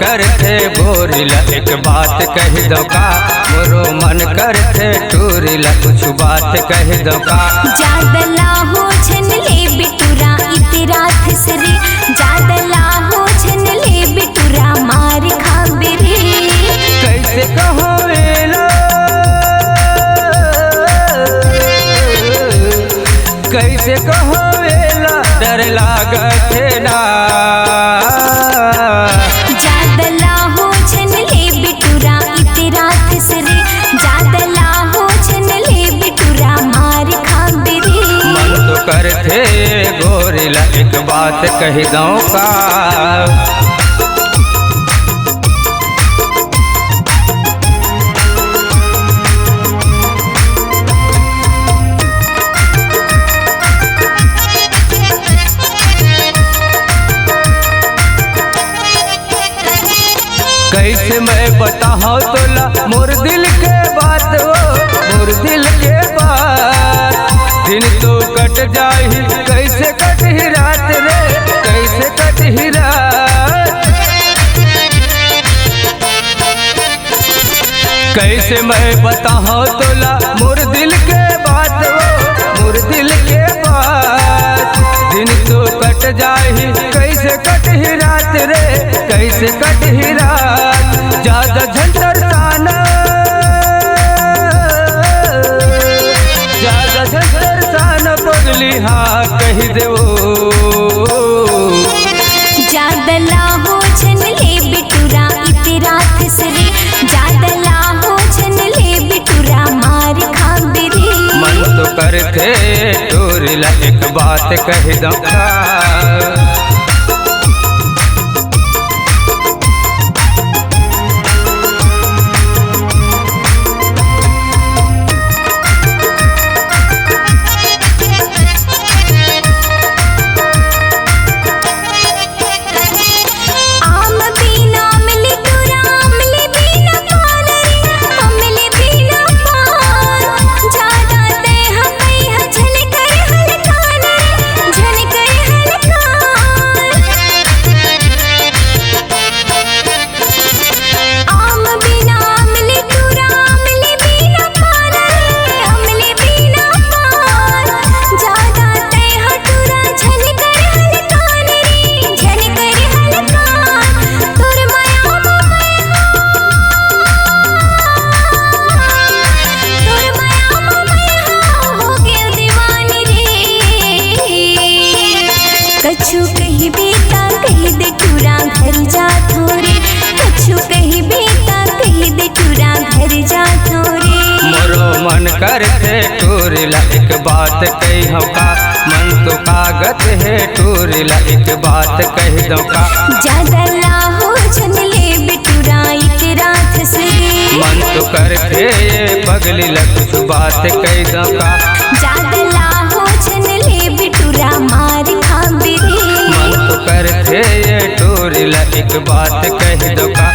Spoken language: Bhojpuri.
करथे गोरिला एक बात कह दो का, मोरो मन करथे टूरिला कुछ बात कह दो का। जादला हो छन ले बिटुरा इतरा थसरे, जादला हो छन ले बिटुरा मार खाबरे। कैसे कहो वेला, कैसे कहो वेला डर लागथे ना। जादला हो छन ले बिटुरा इतरा थसरे, जादला हो छन ले बिटुरा मार खाबरे। मन तो करथे गोरिला एक बात कह दो का। कैसे मैं बताऊं तोला मोर दिल के बात हो, मोर दिल के बात। दिन तो कट जाही कैसे कटही रात रे, कैसे कटही रात। कैसे मैं बताऊं तोला मोर दिल के बात हो, मोर दिल के बात। दिन तो कट जाही कैसे कटही रात रे, कैसे कटही रात। ज्यादा झंझट साना, ज्यादा झंझट साना पगली हाँ कह देवो। जादला हो छन ले बिटुरा इतरा थसरे, जादला हो छन ले बिटुरा मार खाबरे। मन तो करथे टूरिला एक बात कह दो का। कछु कही बेटा कही दे टूरा घर जा थोरे, कछु कही बेटा कही दे टूरा घर जा थोरे। मोरो मन करथे टूरिला एक बात कह का, मन तो कागत है टूरिला एक बात कह दो का। जादला हो छन ले बिटुरा इतरा थसरे, मन तो करथे पगलीला कुछ बात कह दो का। जादला हो छन ले बिटुरा मार खाबरे। मन तो करथे टूरिला एक बात कह दो का।